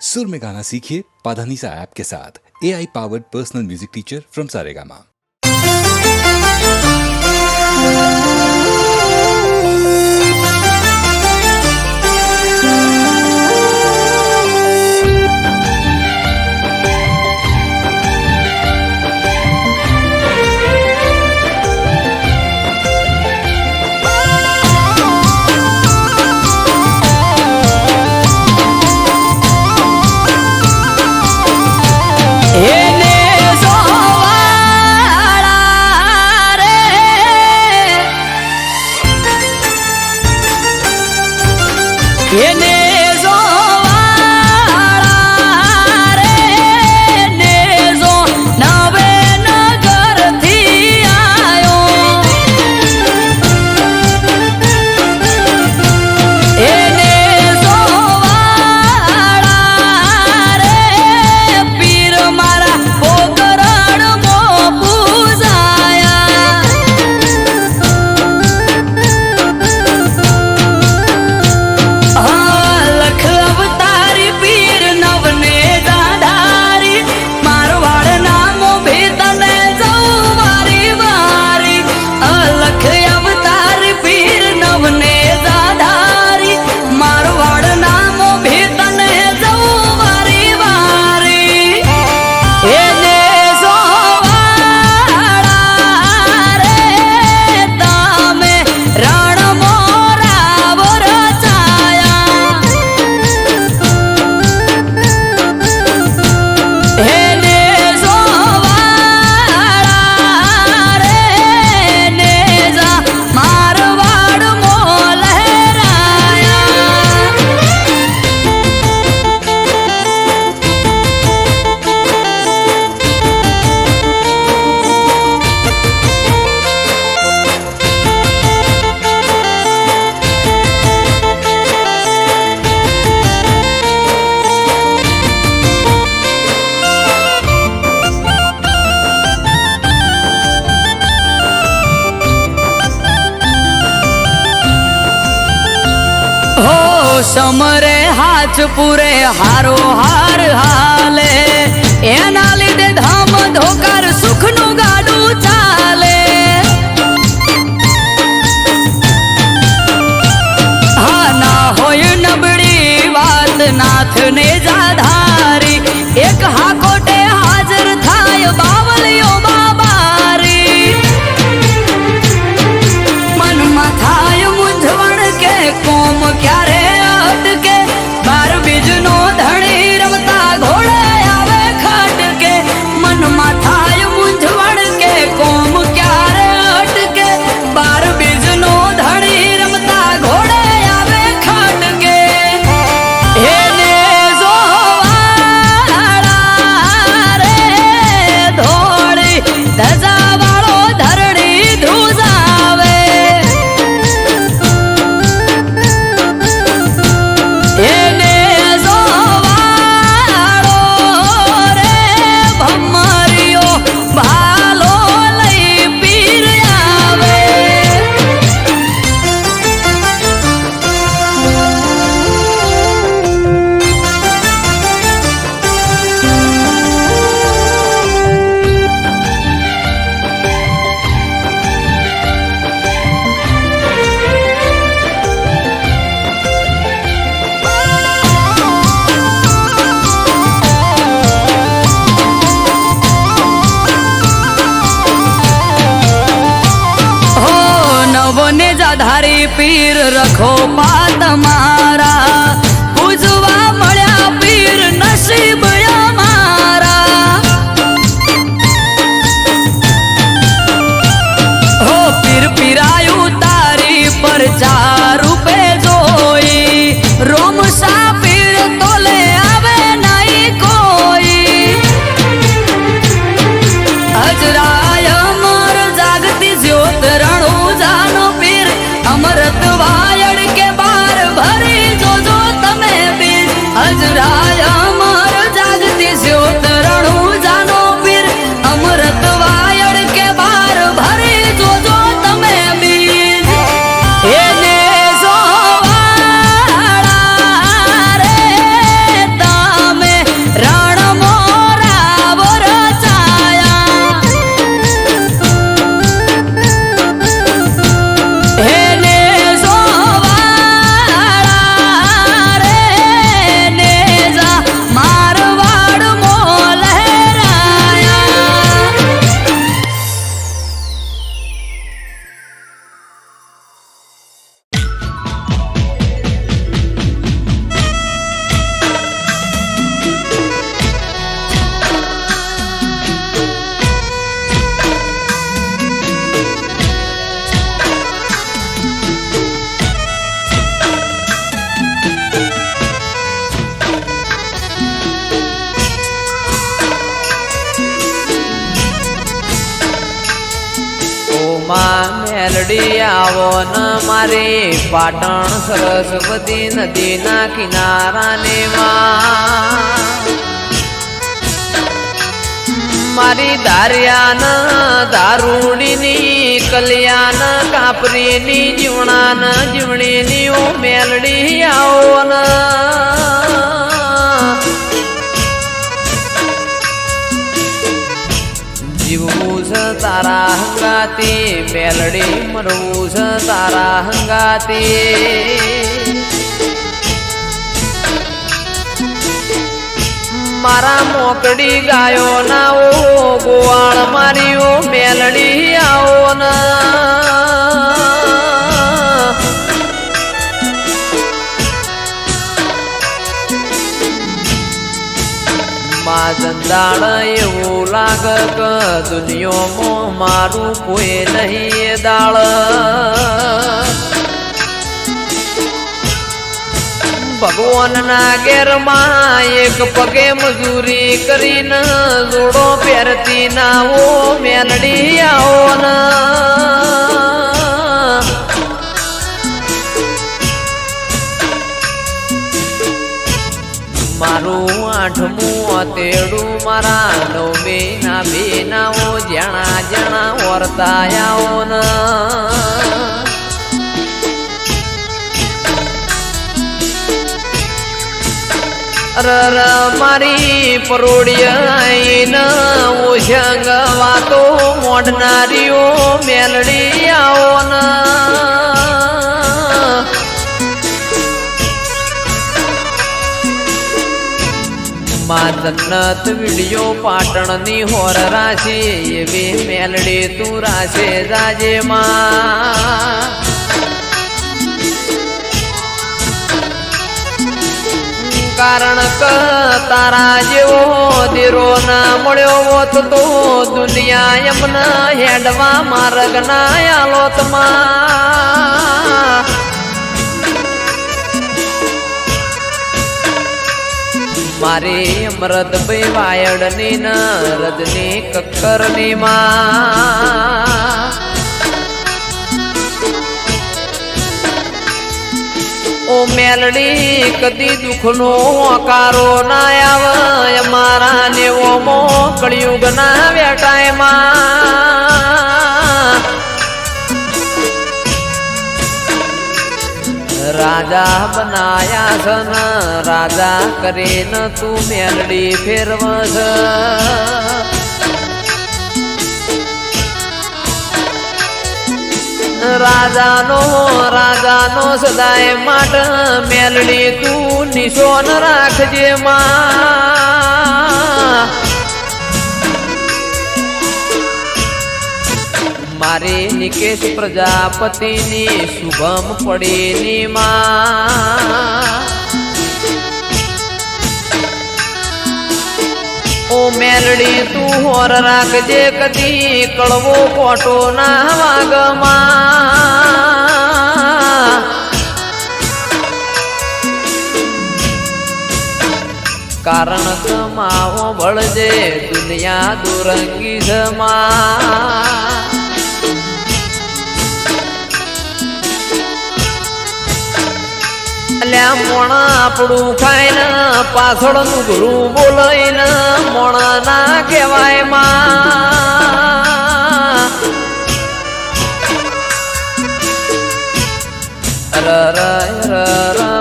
सुर में गाना सीखिए पाधानीसा ऐप के साथ। AI powered personal music teacher from Saregama. समरे हाथ पूरे हारो हार हाले एना लीधे धाम धोकर सुखनु गाडू चाले। हा ना होय नबड़ी बात नाथ ने जाधारी एक हाकोटे हाजर थाय बावलियो बाबारी मन माथाय मुंझवण के कोम क्यारे बार बीजनो धणी रमता घोड़े आवे खट के मन माथाय मुंझवण के कोम क्यारे अटके बार बीजनो धणी रमता घोड़े आवे खट के हे ने जोवाड़ा रे धोड़ी धजा वालो धरणी धुजावे धारी पीर रखो पात मारा पूजवा मळ्या पीर नसीब मारा हो पीर पीरायु तारी पर 4 रूपे जोई रोम सा पीर तोले आवे नहीं कोई हजराय अमर जागती ज्योत रणु जानो पीर अमृत वायड़ के बार भरी जो जो મેલડી આવો ન મારી પાટણ સરસ્વતી નદીના કિનારાને મારી દારિયાન દારૂડીની કલ્યાણ કાપરીની જીવણાન જીવણીની ઓ મેલડી આવો ન જીવવું છે તારા હંગાતી મેલડી મરવું છે તારા હંગાતી મારા મોકડી ગાયો ના ઓ ગોવાળ મારી ઓ મેલડી આવો ના જંદાળ એવું લાગ કે દુનિયામાં મારું કોઈ નહીં દાળ ભગવાનના ઘેરમાં એક પગે મજૂરી કરીને જોડો પહેરતી ના ઓ મેલડી આવો ના મારું આઠમું તેડું મારા નવમી ના બેનાઓ જણા જણા વર્તાયાઓ ન રર મારી પરોડિયા ઓશંગ વાતો મોડનારીઓ મેલડી આવો ના માં જન્નત વિડિયો પાટણની હોર રાશી એવી મેલડી તું રાશે જાજે માં કારણ કે તારા જેવો દીરો ના મળ્યો હોત તો દુનિયા એમના હેડવા માર્ગ ના આલોત માં મારી અમૃત ભાઈ વાયડની ન રજની કક્કરની માં ઓ મેલડી કદી દુઃખનો હોકારો ના આવે મારા નેવો મો કળિયુગ ના વેટાય માં રાજા બનાયા છન રાજા કરીને તું મેલડી ફેરવસ રાજાનો સદાય માટ મેલડી તું નિશોન રાખજે માં મારી નિકેશ પ્રજાપતિની શુભમ પડીની માં ઓ મેલડી તું હોર રાખજે કદી કળવો કોટો ના વાગમાં કારણ કમાવો બળજે દુનિયા દુરંગી જમા અલ્યા મોણા આપણું ખાઈને પાછળનું ગુરુ બોલાઈને મોણા ના કહેવાય માં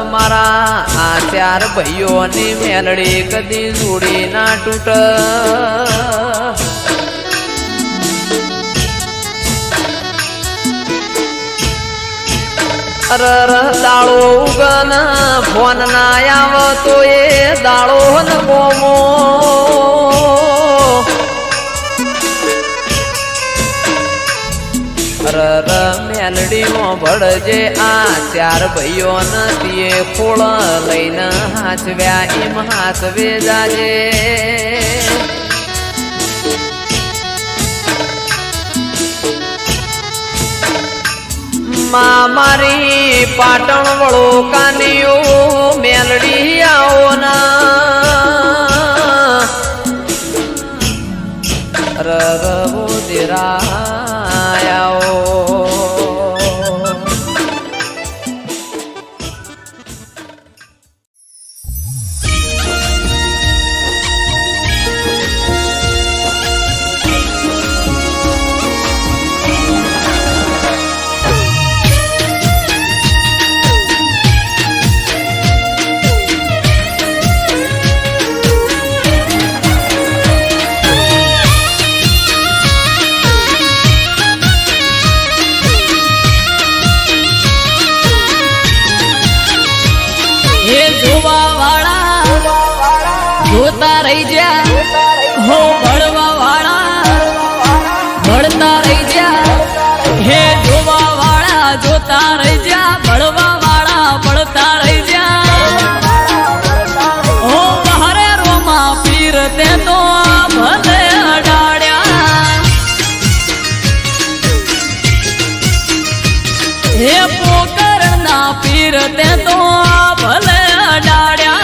મારા આ ચાર ભાઈઓની મેલડી કદી જોડી ના તૂટ દાળો ઉગન ફોન ના આવતો એ દાળો ન ગોમો મેલડીઓ ભળજે આ ચાર ભાઈઓ નથી ખોળ લઈને હાચવ્યા એમ હાચવે જાજે મારી પાટણ વળો કાનીઓ મેલડી આવો ના રવો દેરાયો જોતા રહી જા હો ભળવા વાળા ભળતા રહી જા હે જોવા વાળા જોતા રહી જા ભળવા વાળા ભળતા રહી જા ઓ બહારે રોમા પીર તે તો ભલે અડાડ્યા હે પોકર ના પીર તે તો ભલે અડાડ્યા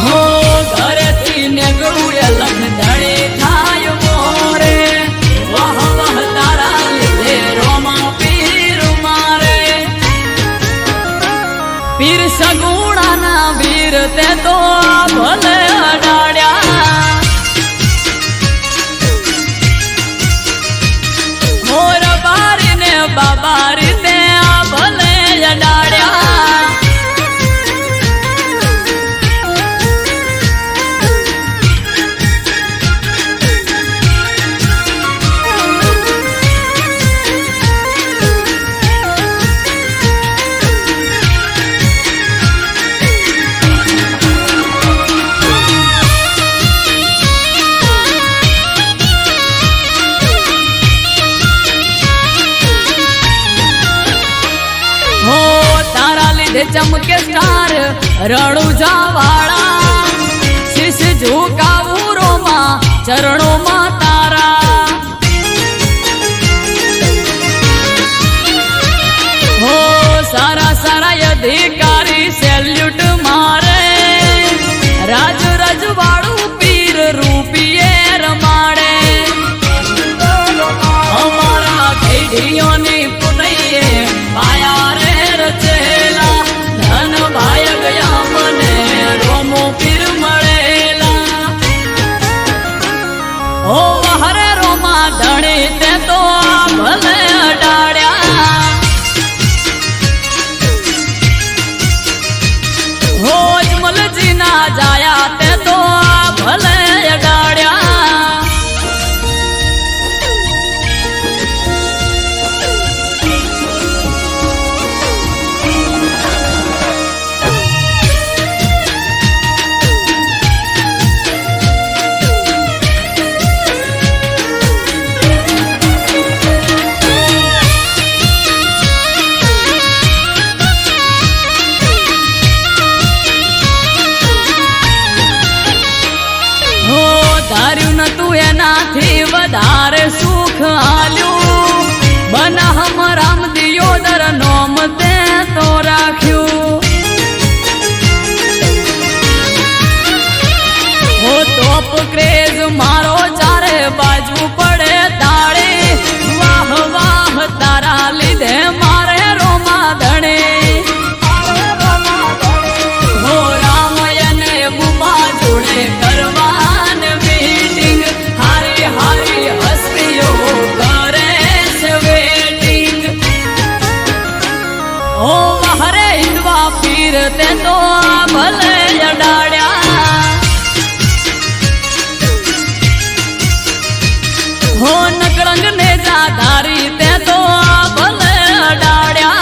હો ઘરેથી નીકળું એ લખદડે થાય મોરે વાહ વાહ તારા લીધે રોમા પીર મારે પીર સગુણાના વીર તે તો ભલે અડાડ્યા મોર બારીને બાબારી તે ભલે અડાડ્યા હો તારા લીધે ચમકે સ્ટાર રણુજા વાળા શીશ ઝુકાવું રોમા ચરણોમાં તારા હો સારા સારા અધિકારી સેલ્યુટ મારે રાજ રજવાડું પીર રૂપિયે રમાડે અમારા ઘેડીઓની પુનૈયે માયા રે રચેલા ધન ભાય ગયા મને રોમો પીર મળેલા ઓ હરે રોમા ધણી તે તો ભલે અડાડ્યા હો અજમલજી ના જાયા તે તો ભલે અડાડ્યા હો ધાર્યું નતું એનાથી વધારે સુખ આલ્યું બનાહમ રામ દિયોદર નોમ તે તો રાખ્યું હો તોપ ક્રેઝ મારો ચારે બાજુ પડે તાળી વાહ વાહ તારા લીધે મારે રોમા ધણે હો રામયને બુમા જોડે કરવાન મીટિંગ હારી હારી હસ્તીઓ કરે છે વેટિંગ ઓ હરે હિંદવા પીર તે તો ભલે અડાડ્યા હો નકળંગ ને જાધારી તે તો ભલે અડાડ્યા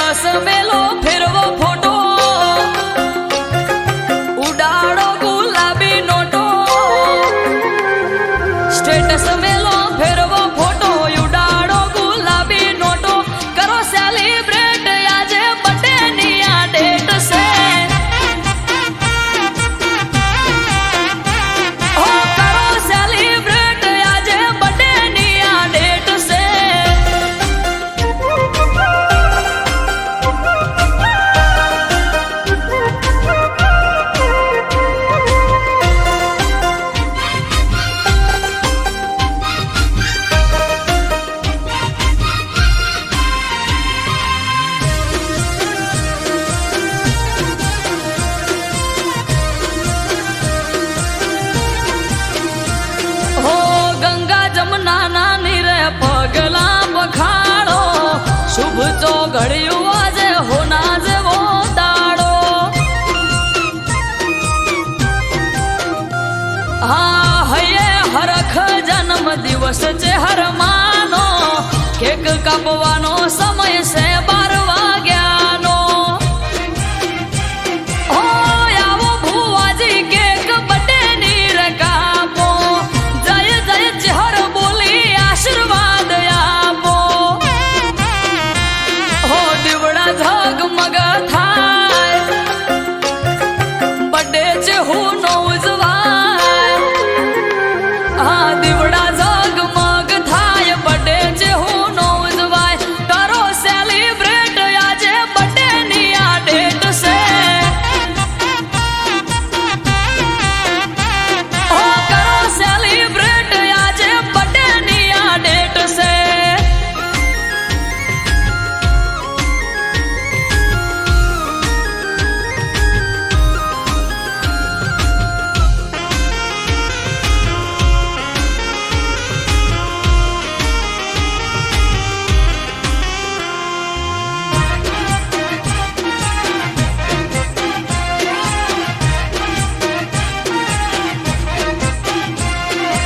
સ્ટેટસ મેલો ફેરવો ફોટો ઉડાડો ગુલાબી નોટો સ્ટેટસ મેલો ફેરવો ફોટો ઉડાડો ગુલાબી નોટો કરો સેલિબ્રેટ આજે બર્થડે ની આ ડેટ છે ઓ કરો સેલિબ્રેટ આજે બર્થડે ની આ ડેટ છે હો ગંગા જમના ના નીરે પગલા પખાડો શુભ તો ઘડ્યું આજે હોના જેવો દાડો હા હૈયે હરખ જન્મ દિવસ છે હર માનો કેક કાપવાનો સમય છે 12 વાગ્યાનો હો આવો ભુવાજી કેક બર્થડે ની રકાપો જય જય ચહર બોલી આશીર્વાદ આપો હો દીવડા ઝગમગ થાય બર્થડે છે હું નો ઉજવાય હા દીવડા ઝગમગ થાય બર્થડે છે હું નો ઉજવાય કરો સેલિબ્રેટ આજે બર્થડે ની આ ડેટ છે ઓ કરો સેલિબ્રેટ આજે બર્થડે ની આ ડેટ છે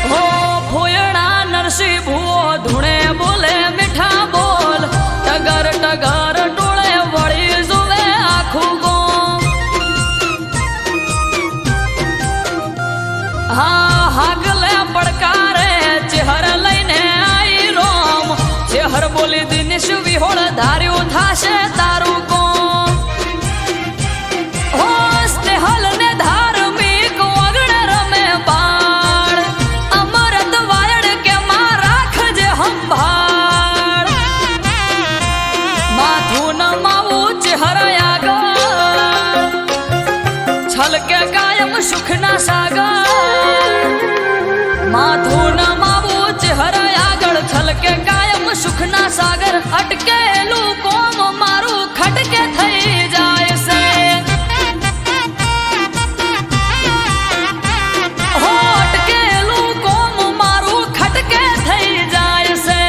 હો ફોયડા નરસિંહ ભુવો ધૂણે બોલે મીઠા બોલ ટગર ટગર ટોળે વળી જોવે આખું ગોમ હા હાગલે પડકારે ચહેર લઈને આઈ રોમ ચહેર બોલી દિનેશ વિહોળ ધાર્યું થાશે તારું કોમ હો સ્નેહલ ને ધાર્મિક વગણ રમે બાળ અમરત વાયડ કે માં રાખજે સંભાળ માથું નમાવું ચહેર આગળ છલકે કાયમ સુખના સાગર માથું નમાવું ચહેર આગળ છલકે કાયમ સુખના સાગર અટકેલું કોમ મારું ખટકે થઈ જાય છે હો અટકેલું કોમ મારું ખટકે થઈ જાય છે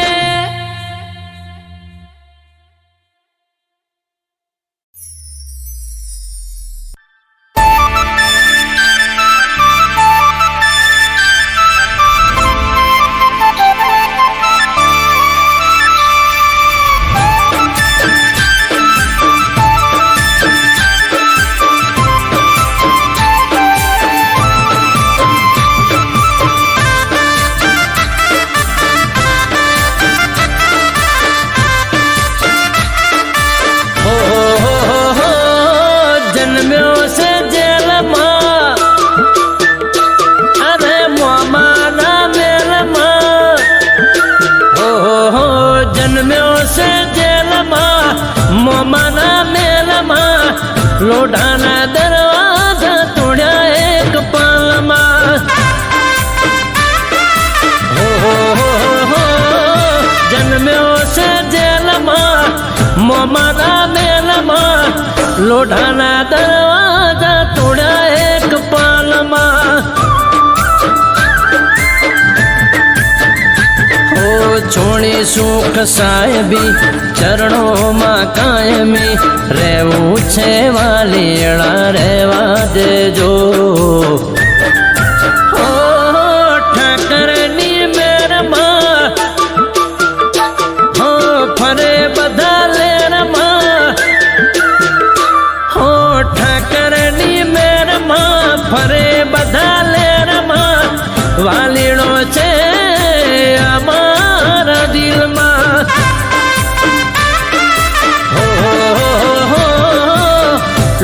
જન્મ્યો છે જેલમાં અરે મોમાના મેલમાં હો જન્મ્યો છે જેલમાં મોમાના મેલમાં લોઢાના દરવાજા તોડ્યા એક પાલમાં હો જન્મ્યો છે જેલમાં મોમાના મેલમાં લોઢાના દરવાજા તોડ્યા એક પાલમાં હો છોડી સુખ સાહેબી ચરણોમાં કાયમી રહેવું છે વાલીડા રહેવા દેજો હો ઠાકરની મેરમાં હો ફરે બધા લેરમાં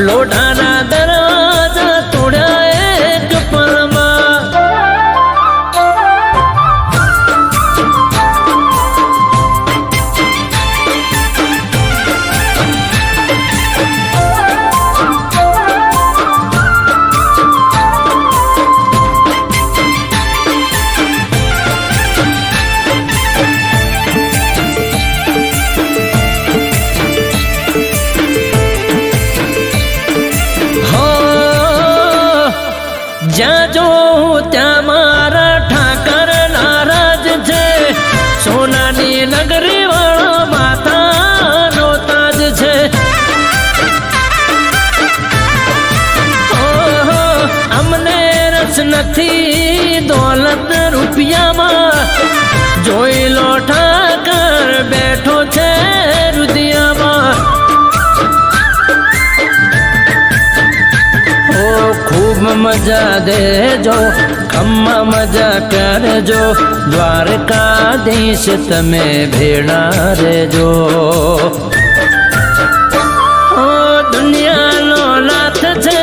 લોઢાના દરવાજા તોડ્યા એક પળમાં. જ્યાં જોઉં ત્યાં મારા ઠાકર નારાજ છે. સોનાની નગરી વાળા માતાનો તાજ છે. ઓહો, અમને રસ નથી દોલત રૂપિયામાં. જોઈ લો ઠાકર બેઠો છે રુદિયામાં. ખૂબ મજા દેજો, ખમ્મા મજા કરજો. દ્વારકાધીશ તમે ભેળા રેજો. ઓ દુનિયાનો નાથ છે,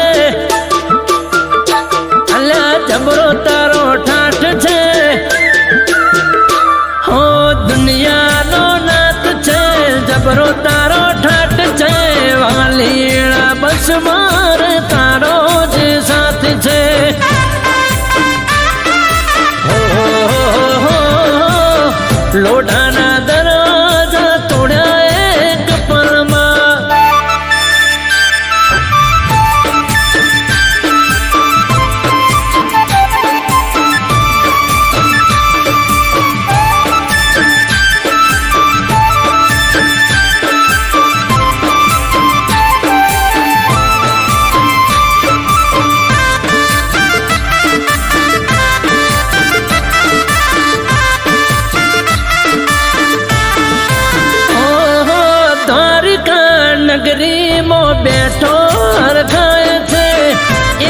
અલ્યા જબરો તારો ઠાઠ છે. ઓ દુનિયાનો નાથ છે, જબરો તારો ઠાઠ છે. વાલીણા બસ માર તારો જ સાથ છે. લોઢાના દરવાજા તોડ્યા એક પળમાં. નગરીમાં બેઠો હરખાય છે.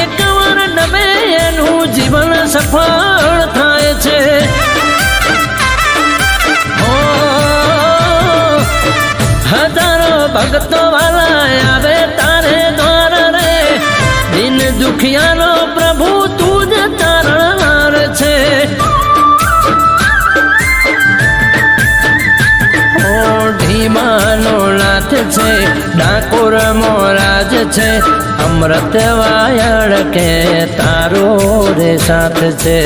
એક વાર નવે એનું જીવન સફળ થાય છે. હજારો ભક્તો વાલા આવે તારે દ્વાર રે. દિન દુખિયાનો પ્રભુ તું જ તારણહાર છે. ઢીમાનો નાથ છે, ડાકોર મોરાજ છે. અમૃત વાયળ કે તારો રે સાથ છે.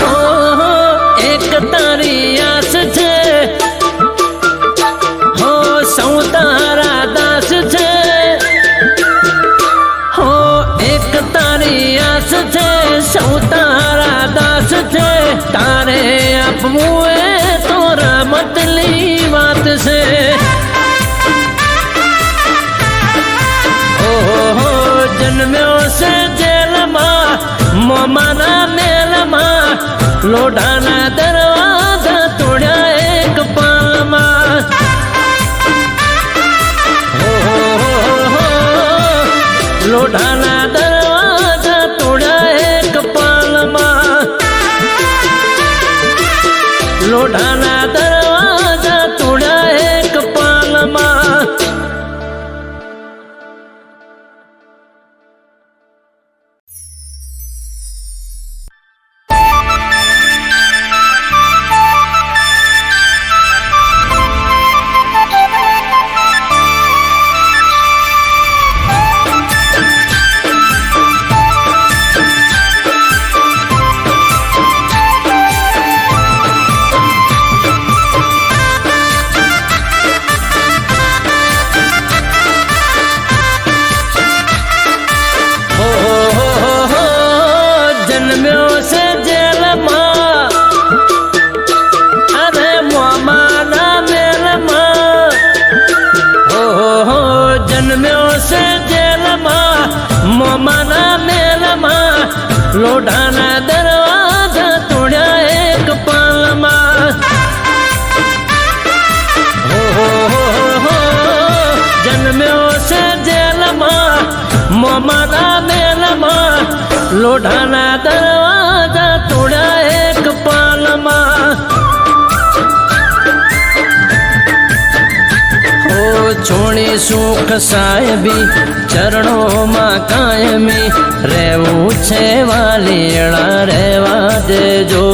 ઓહો, એક તારી આસ છે. હો સૌ તારા દાસ છે. હો એક તારી આસ છે, સૌ તારા દાસ છે. તારે આપવું એ તો રમતની વાત છે. ઓહો, જન્મ્યો છે જેલમાં, મોમાના મેલમાં. લોઢાના દરવાજા તોડ્યા એક પળમાં. લોઢાના દરવાજા તોડ્યા એક પળમાં. લોઢાના દરવાજા તોડ્યા એક પળમાં. મોમાના મેલમાં લોઢાના દરવાજા તોડ્યા એક પાલમાં. જન્મ્યો છે જેલમાં મોમાના મેલમાં લોઢાના દરવાજા તોડ્યા એક પાલમાં. છોડી સુખ સાહેબી ચરણોમાં કાયમી રહેવું છે વાલીડા રહેવા દેજો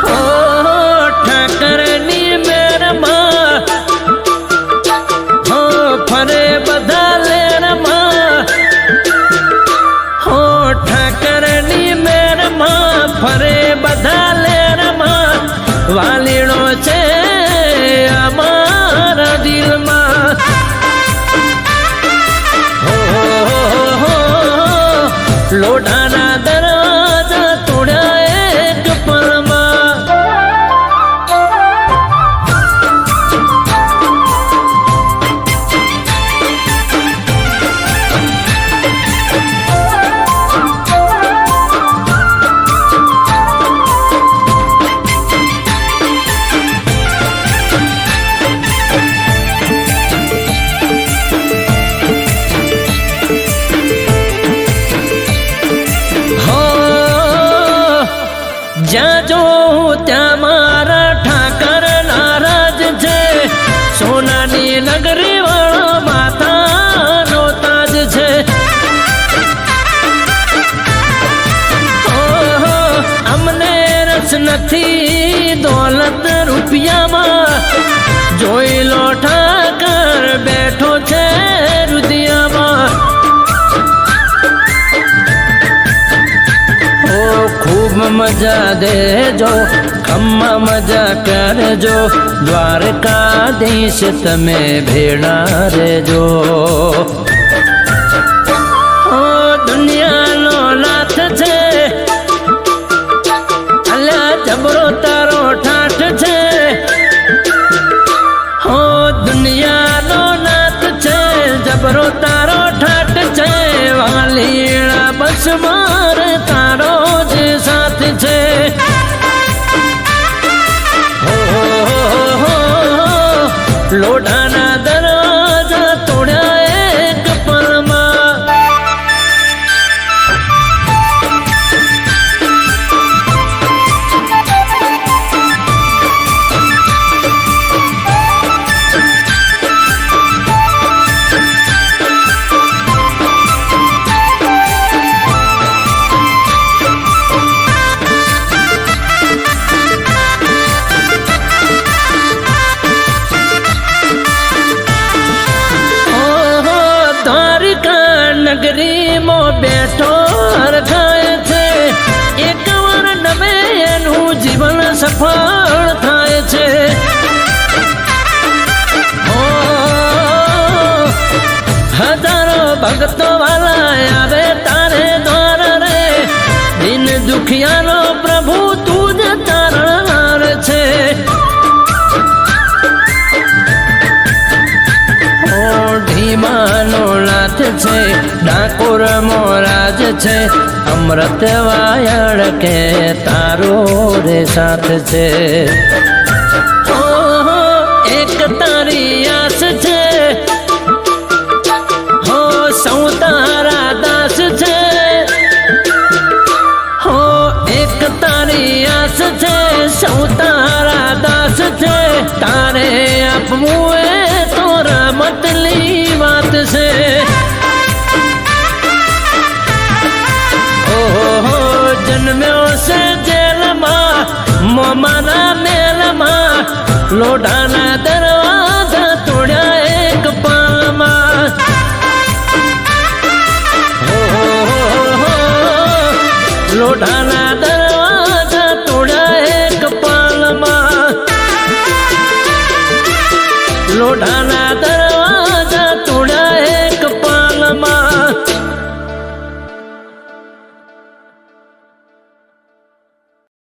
હો ઠાકરની મેરમાં હો ફરે બધા લેરમાં હો ઠાકરની મેરમાં ફરે બધા લેરમાં વાલીડો છે અમારા દિલમાં લોઢાના દરવાજા તોડ્યા એક પળમાં જ્યાં જો ત્યાં મારા ઠાકર નારાજ છે સોનાની નગરી વાળો માતાનો તાજ છે ઓહો અમને રસ નથી દોલત રૂપિયામાં જોઈ લો ઠાકર બેઠો છે રુદિયામાં ખૂબ મજા દેજો ખમ્મા મજા કરજો દ્વારકાધીશ તમે ભેળા રેજો ઓ દુનિયાનો નાથ છે અલ્યા જબરો તારો ઠાઠ છે ઓ દુનિયાનો નાથ છે જબરો તારો ઠાઠ છે વાલીડા બસ માર તારો જ સાથ છે લોઢાના દરવાજા તોડ્યા એક પળમાં નગરીમાં બેઠો હરખાય છે એક વાર નવે એનું જીવન સફળ થાય છે હજારો ભક્તો વાલા આવે તારે દ્વાર રે દિન દુખિયાનો પ્રભુ તું જ તારણહાર છે ઢીમાનો નાથ છે ડાકોર મોરાજ છે અમૃત વાયળ કે તારો રે સાથ છે ઓહો એક તારી આસ છે હો સૌ તારા દાસ છે હો એક તારી આસ છે સૌ તારા દાસ છે તારે આપવું એ તો રમતની વાત છે ઓહો જન્મ્યો છે જેલમાં મોમાના મેલમાં લોઢાના દરવાજા તોડ્યા એક પાળમાં લોઢાના દરવાજા તોડ્યા એક પાળમાં લોઢાના